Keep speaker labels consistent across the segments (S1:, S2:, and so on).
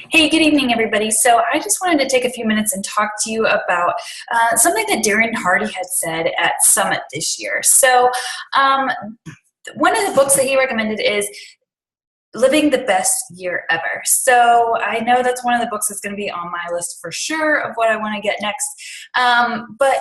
S1: Hey, good evening, everybody. So I just wanted to take a few minutes and talk to you about something that Darren Hardy had said at Summit this year. Um, One of the books that he recommended is Living the Best Year Ever. So I know that's one of the books that's going to be on my list for sure of what I want to get next. But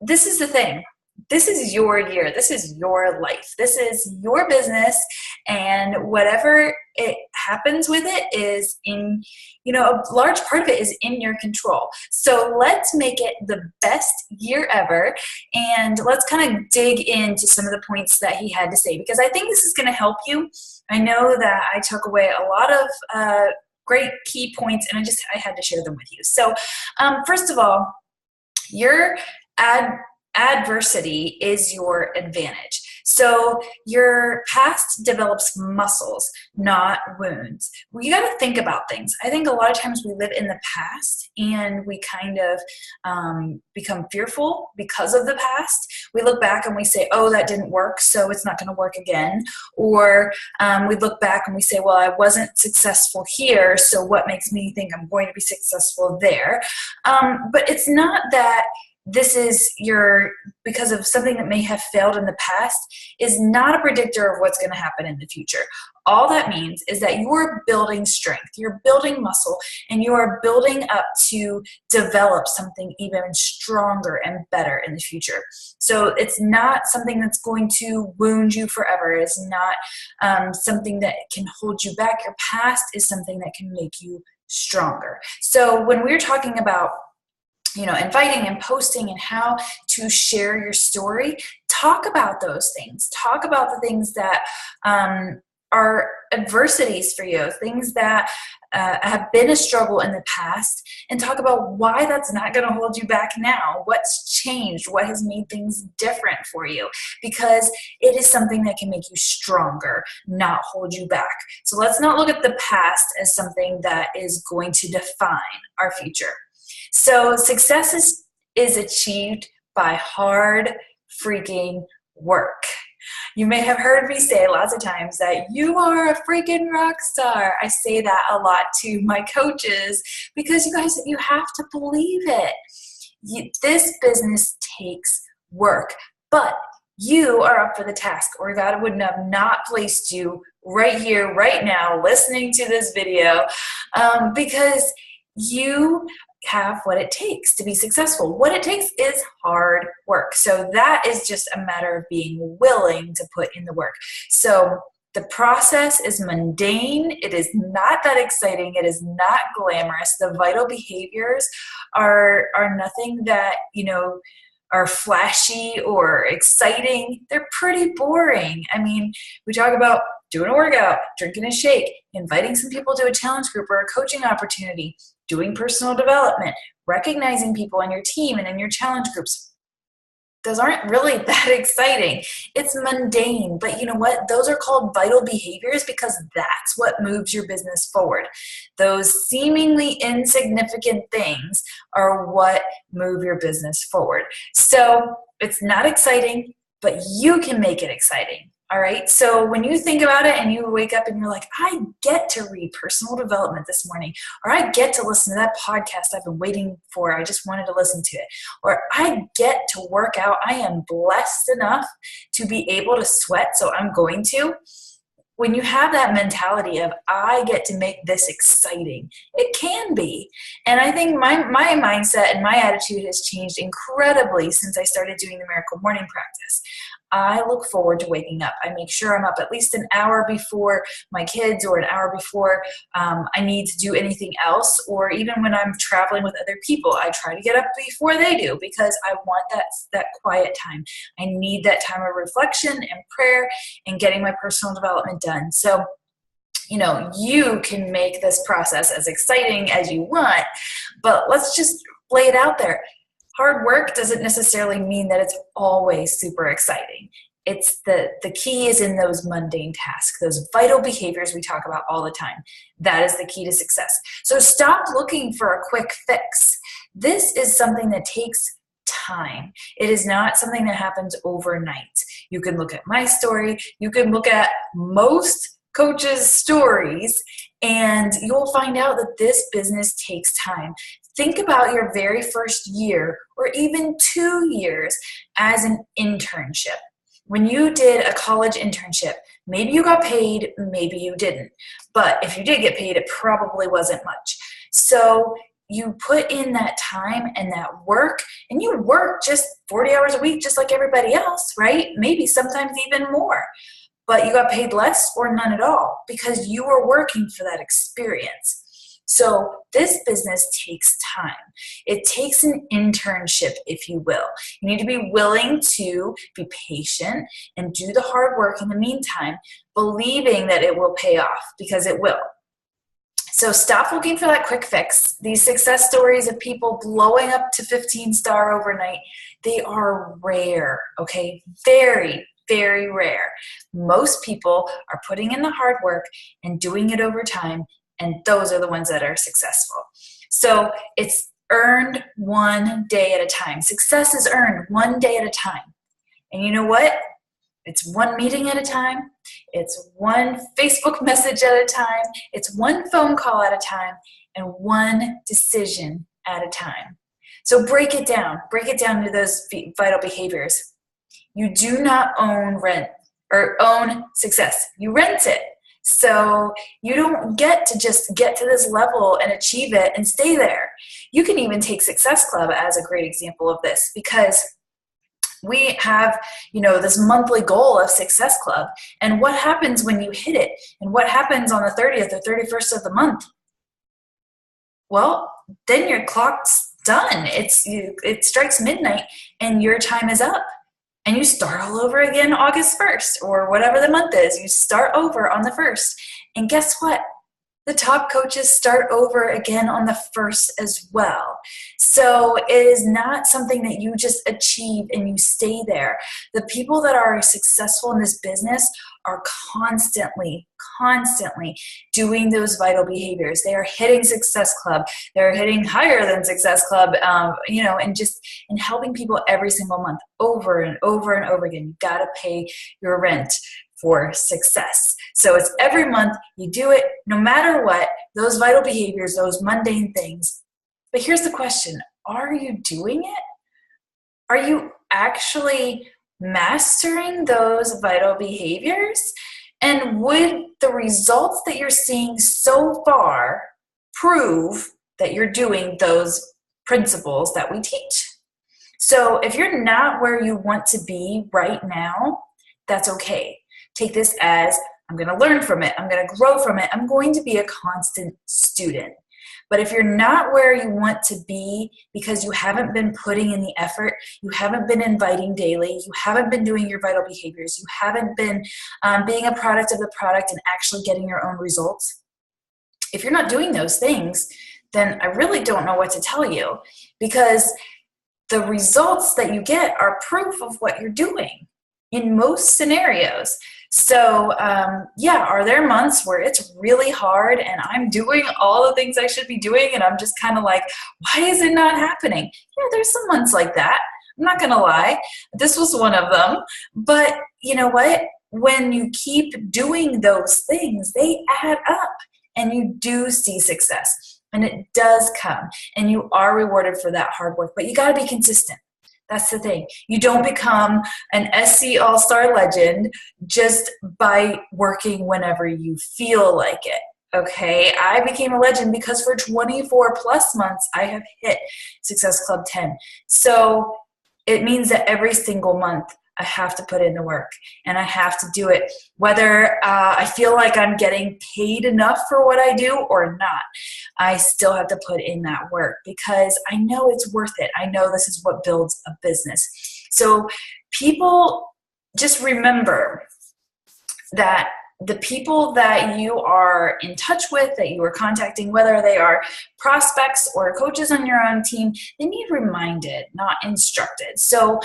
S1: this is the thing. This is your year. This is your life. This is your business, and whatever it happens with it is a large part of it is in your control. So let's make it the best year ever, and let's kind of dig into some of the points that he had to say, because I think this is going to help you. I know that I took away a lot of great key points, and I had to share them with you. So first of all, your adversity is your advantage. So your past develops muscles, not wounds. You got to think about things. I think a lot of times we live in the past and we kind of become fearful because of the past. We look back and we say, oh, that didn't work, so it's not going to work again. Or we look back and we say, well, I wasn't successful here, so what makes me think I'm going to be successful there? But it's not that this is because of something that may have failed in the past is not a predictor of what's going to happen in the future. All that means is that you're building strength, you're building muscle, and you are building up to develop something even stronger and better in the future. So it's not something that's going to wound you forever. It's not something that can hold you back. Your past is something that can make you stronger. So when we're talking about inviting and posting and how to share your story, talk about those things. Talk about the things that are adversities for you, things that have been a struggle in the past, and talk about why that's not going to hold you back now. What's changed? What has made things different for you? Because it is something that can make you stronger, not hold you back. So let's not look at the past as something that is going to define our future. So success is achieved by hard freaking work. You may have heard me say lots of times that you are a freaking rock star. I say that a lot to my coaches because you have to believe it. This business takes work, but you are up for the task, or God would have not placed you right here, right now, listening to this video, because you have what it takes to be successful. What it takes is hard work. So that is just a matter of being willing to put in the work. So the process is mundane. It is not that exciting. It is not glamorous. The vital behaviors are nothing that, are flashy or exciting. They're pretty boring. I mean, we talk about doing a workout, drinking a shake, inviting some people to a challenge group or a coaching opportunity, doing personal development, recognizing people on your team and in your challenge groups. Those aren't really that exciting. It's mundane, but you know what? Those are called vital behaviors because that's what moves your business forward. Those seemingly insignificant things are what move your business forward. So it's not exciting, but you can make it exciting. All right. So when you think about it and you wake up and you're like, I get to read personal development this morning, or I get to listen to that podcast I've been waiting for. I just wanted to listen to it. Or I get to work out. I am blessed enough to be able to sweat, so I'm going to. When you have that mentality of, I get to make this exciting, it can be. And I think my mindset and my attitude has changed incredibly since I started doing the Miracle Morning Practice. I look forward to waking up. I make sure I'm up at least an hour before my kids or an hour before I need to do anything else. Or even when I'm traveling with other people, I try to get up before they do because I want that quiet time. I need that time of reflection and prayer and getting my personal development done. So, you can make this process as exciting as you want, but let's just lay it out there. Hard work doesn't necessarily mean that it's always super exciting. It's the key is in those mundane tasks, those vital behaviors we talk about all the time. That is the key to success. So stop looking for a quick fix. This is something that takes time. It is not something that happens overnight. You can look at my story. You can look at most coaches' stories, and you'll find out that this business takes time. Think about your very first year or even 2 years as an internship. When you did a college internship, maybe you got paid, maybe you didn't. But if you did get paid, it probably wasn't much. So you put in that time and that work, and you work just 40 hours a week just like everybody else, right? Maybe sometimes even more. But you got paid less or none at all because you were working for that experience. So this business takes time. It takes an internship, if you will. You need to be willing to be patient and do the hard work in the meantime, believing that it will pay off, because it will. So stop looking for that quick fix. These success stories of people blowing up to 15-star overnight, they are rare, okay? Very, very rare. Most people are putting in the hard work and doing it over time, and those are the ones that are successful. So it's earned one day at a time. Success is earned one day at a time. And you know what? It's one meeting at a time. It's one Facebook message at a time. It's one phone call at a time, and one decision at a time. So break it down. Break it down to those vital behaviors. You do not own rent or own success. You rent it. So you don't get to just get to this level and achieve it and stay there. You can even take Success Club as a great example of this, because we have, this monthly goal of Success Club. And what happens when you hit it? And what happens on the 30th or 31st of the month? Well, then your clock's done. It strikes midnight and your time is up. And you start all over again August 1st or whatever the month is. You start over on the 1st. And guess what? The top coaches start over again on the 1st as well. So it is not something that you just achieve and you stay there. The people that are successful in this business are constantly doing those vital behaviors. They are hitting Success Club. They're hitting higher than Success Club, and helping people every single month over and over and over again. You got to pay your rent for success. So it's every month, you do it no matter what, those vital behaviors, those mundane things. But here's the question, are you doing it? Are you actually mastering those vital behaviors? And would the results that you're seeing so far prove that you're doing those principles that we teach? So if you're not where you want to be right now, that's okay. Take this as, I'm going to learn from it. I'm going to grow from it. I'm going to be a constant student. But if you're not where you want to be because you haven't been putting in the effort, you haven't been inviting daily, you haven't been doing your vital behaviors, you haven't been being a product of the product and actually getting your own results, if you're not doing those things, then I really don't know what to tell you, because the results that you get are proof of what you're doing in most scenarios. So are there months where it's really hard and I'm doing all the things I should be doing and I'm just kind of like, why is it not happening? Yeah, there's some months like that. I'm not going to lie. This was one of them. But you know what? When you keep doing those things, they add up and you do see success. And it does come and you are rewarded for that hard work. But you got to be consistent. That's the thing. You don't become an SC All-Star legend just by working whenever you feel like it. Okay, I became a legend because for 24 plus months, I have hit Success Club 10. So it means that every single month, I have to put in the work and I have to do it, whether I feel like I'm getting paid enough for what I do or not. I still have to put in that work because I know it's worth it. I know this is what builds a business. So people, just remember that the people that you are in touch with, that you are contacting, whether they are prospects or coaches on your own team, they need reminded, not instructed. So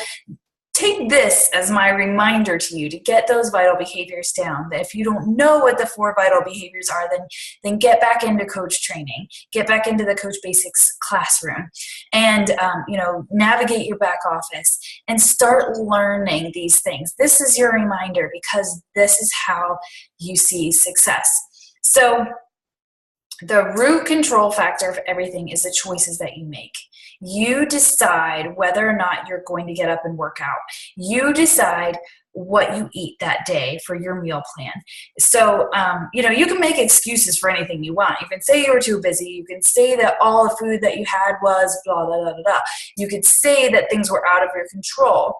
S1: take this as my reminder to you to get those vital behaviors down. That if you don't know what the 4 vital behaviors are, then get back into coach training, get back into the Coach Basics classroom, and navigate your back office and start learning these things. This is your reminder, because this is how you see success. So the root control factor of everything is the choices that you make. You decide whether or not you're going to get up and work out. You decide what you eat that day for your meal plan. So, you can make excuses for anything you want. You can say you were too busy. You can say that all the food that you had was blah, blah, blah, blah, blah. You could say that things were out of your control,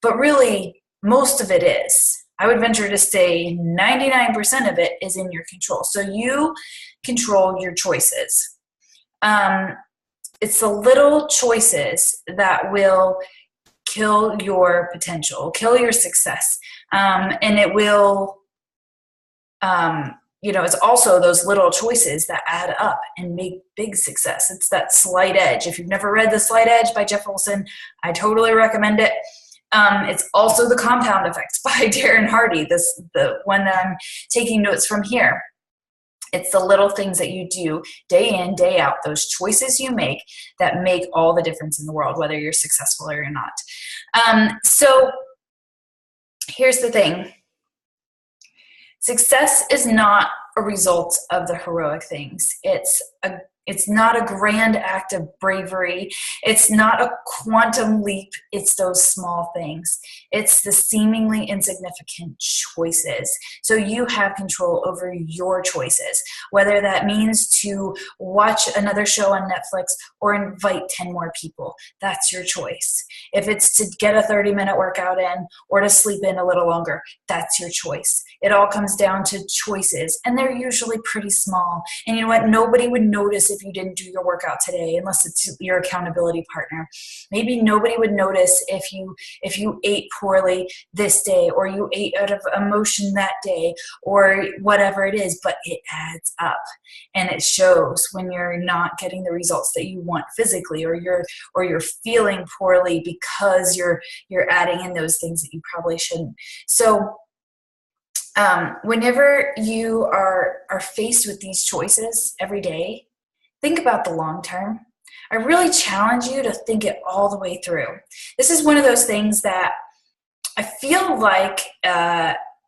S1: but really most of it is. I would venture to say 99% of it is in your control. So you control your choices. It's the little choices that will kill your potential, kill your success. And it will, it's also those little choices that add up and make big success. It's that slight edge. If you've never read The Slight Edge by Jeff Olson, I totally recommend it. It's also The Compound Effect by Darren Hardy, the one that I'm taking notes from here. It's the little things that you do day in, day out, those choices you make that make all the difference in the world, whether you're successful or you're not. So here's the thing. Success is not a result of the heroic things. It's not a grand act of bravery. It's not a quantum leap. It's those small things. It's the seemingly insignificant choices. So you have control over your choices, whether that means to watch another show on Netflix or invite 10 more people. That's your choice. If it's to get a 30-minute workout in or to sleep in a little longer, that's your choice. It all comes down to choices, and they're usually pretty small. And you know what? Nobody would notice if you didn't do your workout today, unless it's your accountability partner. Maybe nobody would notice if you ate poorly this day, or you ate out of emotion that day, or whatever it is, but it adds up, and it shows when you're not getting the results that you want physically, or you're feeling poorly because you're adding in those things that you probably shouldn't. So whenever you are faced with these choices every day, think about the long term. I really challenge you to think it all the way through. This is one of those things that I feel like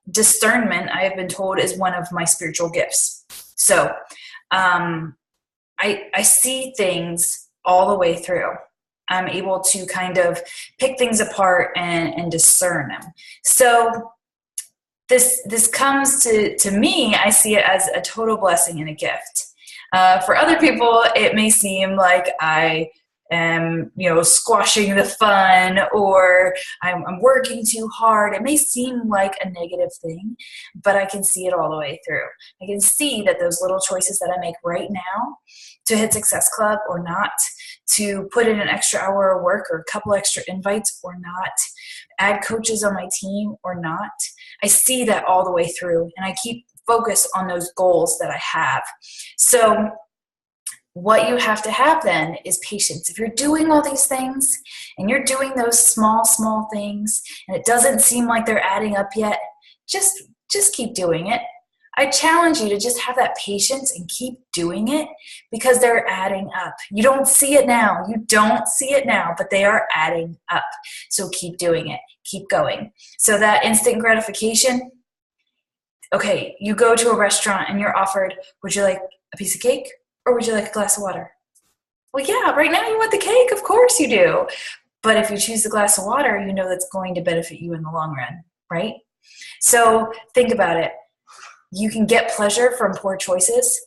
S1: discernment, I have been told, is one of my spiritual gifts. So I see things all the way through. I'm able to kind of pick things apart and discern them. So this comes to me, I see it as a total blessing and a gift. For other people, it may seem like I am, squashing the fun, or I'm working too hard. It may seem like a negative thing, but I can see it all the way through. I can see that those little choices that I make right now to hit Success Club or not, to put in an extra hour of work or a couple extra invites or not, add coaches on my team or not, I see that all the way through, and I keep focus on those goals that I have. So what you have to have then is patience. If you're doing all these things and you're doing those small things and it doesn't seem like they're adding up yet, just keep doing it. I challenge you to just have that patience and keep doing it, because they're adding up. You don't see it now. But they are adding up. So keep doing it. Keep going. So that instant gratification, okay, you go to a restaurant and you're offered, would you like a piece of cake or would you like a glass of water? Well, yeah, right now you want the cake. Of course you do. But if you choose the glass of water, you know that's going to benefit you in the long run, right? So think about it. You can get pleasure from poor choices,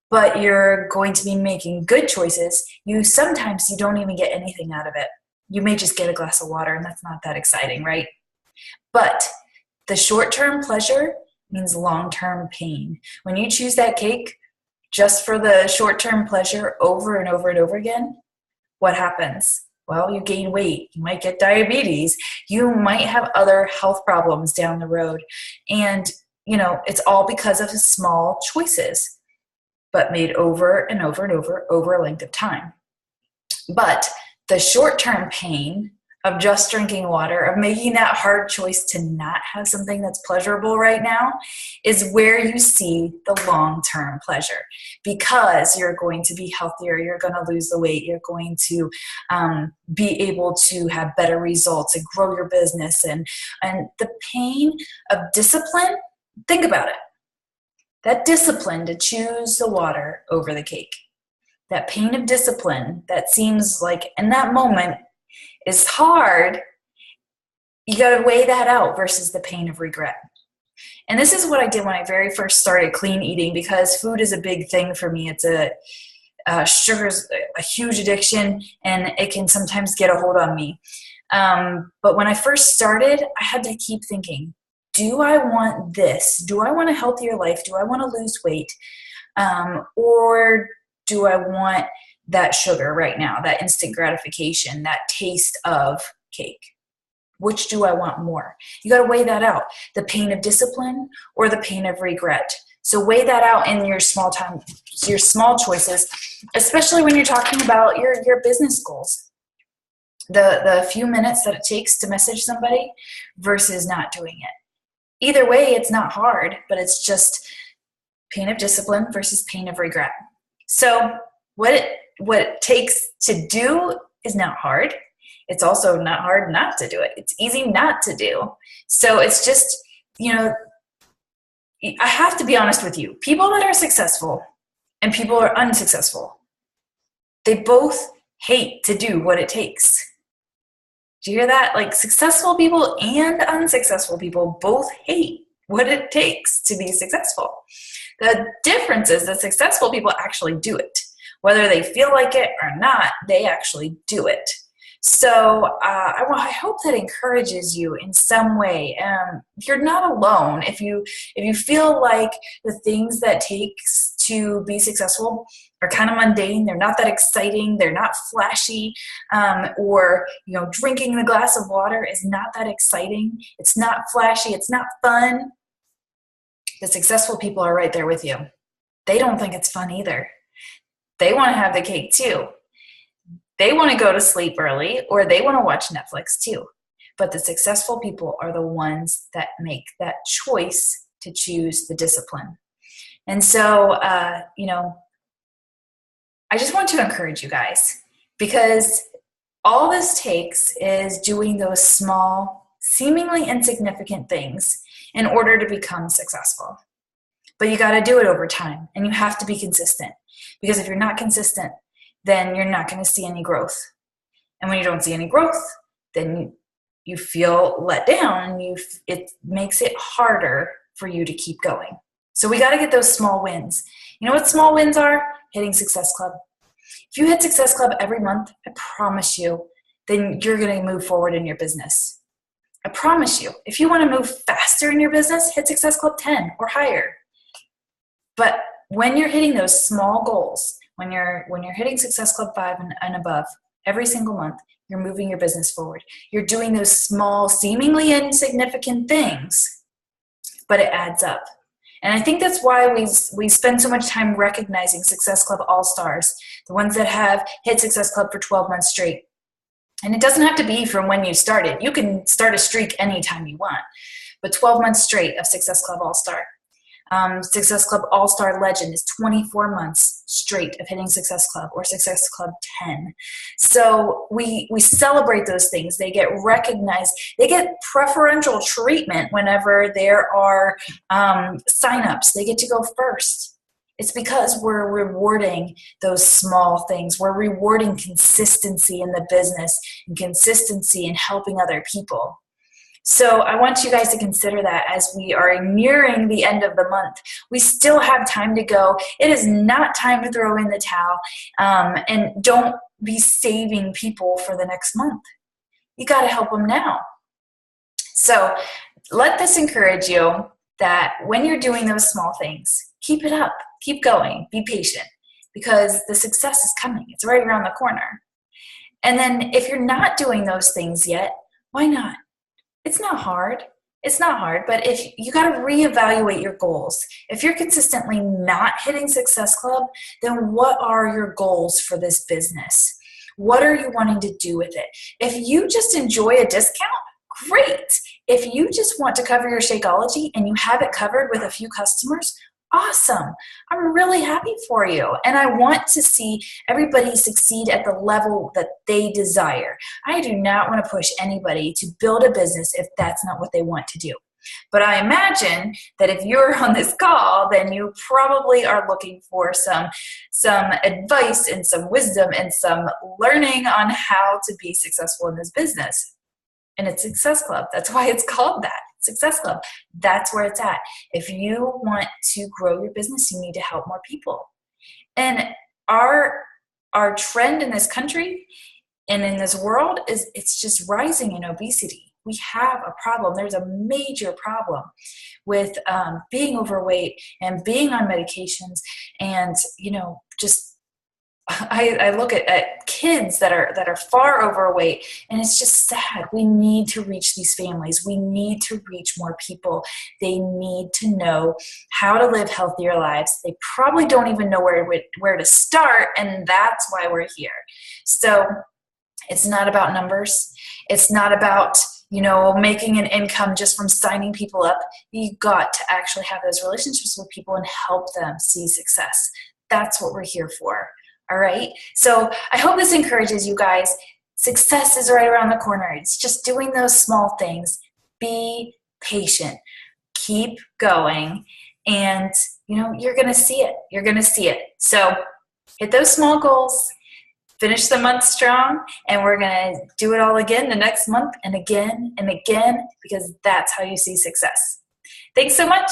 S1: but you're going to be making good choices. Sometimes you don't even get anything out of it. You may just get a glass of water, and that's not that exciting, right? But the short-term pleasure means long-term pain. When you choose that cake just for the short-term pleasure over and over and over again, what happens? Well, you gain weight. You might get diabetes. You might have other health problems down the road. And it's all because of small choices, but made over and over and over a length of time. But the short-term pain of just drinking water, of making that hard choice to not have something that's pleasurable right now, is where you see the long-term pleasure, because you're going to be healthier, you're going to lose the weight, you're going to be able to have better results and grow your business. And the pain of discipline, think about it. That discipline to choose the water over the cake, that pain of discipline that seems like in that moment is hard, you got to weigh that out versus the pain of regret. And this is what I did when I very first started clean eating, because food is a big thing for me. It's sugar's a huge addiction, and it can sometimes get a hold on me. But when I first started, I had to keep thinking, do I want this? Do I want a healthier life? Do I want to lose weight? Or do I want that sugar right now, that instant gratification, that taste of cake? Which do I want more? You got to weigh that out. The pain of discipline or the pain of regret. So weigh that out in your small choices, especially when you're talking about your business goals. The few minutes that it takes to message somebody versus not doing it. Either way, it's not hard, but it's just pain of discipline versus pain of regret. So what it takes to do is not hard. It's also not hard not to do it. It's easy not to do. So it's just, I have to be honest with you. People that are successful and people are unsuccessful, they both hate to do what it takes. Do you hear that? Like, successful people and unsuccessful people both hate what it takes to be successful. The difference is that successful people actually do it. Whether they feel like it or not, they actually do it. So I hope that encourages you in some way. You're not alone. If you feel like the things that takes to be successful are kind of mundane, they're not that exciting, they're not flashy, or drinking the glass of water is not that exciting, it's not flashy, it's not fun, the successful people are right there with you. They don't think it's fun either. They want to have the cake too. They want to go to sleep early, or they want to watch Netflix too. But the successful people are the ones that make that choice to choose the discipline. And so, I just want to encourage you guys, because all this takes is doing those small, seemingly insignificant things in order to become successful. But you got to do it over time, and you have to be consistent, because if you're not consistent, then you're not going to see any growth. And when you don't see any growth, then you feel let down, and it makes it harder for you to keep going. So we got to get those small wins. You know what small wins are? Hitting Success Club. If you hit Success Club every month, I promise you, then you're going to move forward in your business. I promise you. If you want to move faster in your business, hit Success Club 10 or higher. But when you're hitting those small goals, when you're hitting Success Club 5 and above every single month, you're moving your business forward. You're doing those small, seemingly insignificant things, but it adds up. And I think that's why we spend so much time recognizing Success Club All-Stars, the ones that have hit Success Club for 12 months straight. And it doesn't have to be from when you started. You can start a streak anytime you want, but 12 months straight of Success Club All-Star. Success Club All-Star Legend is 24 months straight of hitting Success Club, or Success Club 10. So we celebrate those things. They get recognized. They get preferential treatment whenever there are signups. They get to go first. It's because we're rewarding those small things. We're rewarding consistency in the business and consistency in helping other people. So I want you guys to consider that as we are nearing the end of the month. We still have time to go. It is not time to throw in the towel, and don't be saving people for the next month. You got to help them now. So let this encourage you that when you're doing those small things, keep it up, keep going, be patient, because the success is coming. It's right around the corner. And then if you're not doing those things yet, why not? It's not hard. It's not hard, but if you got to reevaluate your goals. If you're consistently not hitting Success Club, then what are your goals for this business? What are you wanting to do with it? If you just enjoy a discount, great. If you just want to cover your Shakeology and you have it covered with a few customers, awesome. I'm really happy for you. And I want to see everybody succeed at the level that they desire. I do not want to push anybody to build a business if that's not what they want to do. But I imagine that if you're on this call, then you probably are looking for some advice and some wisdom and some learning on how to be successful in this business. And it's Success Club. That's why it's called that. Success Club. That's where it's at. If you want to grow your business, you need to help more people. And our trend in this country and in this world is it's just rising in obesity. We have a problem. There's a major problem with being overweight and being on medications, and just I look at kids that are far overweight, and it's just sad. We need to reach these families. We need to reach more people. They need to know how to live healthier lives. They probably don't even know where to start, and that's why we're here. So it's not about numbers. It's not about making an income just from signing people up. You got to actually have those relationships with people and help them see success. That's what we're here for. All right. So I hope this encourages you guys. Success is right around the corner. It's just doing those small things. Be patient. Keep going. And, you're going to see it. You're going to see it. So hit those small goals. Finish the month strong. And we're going to do it all again the next month and again, because that's how you see success. Thanks so much.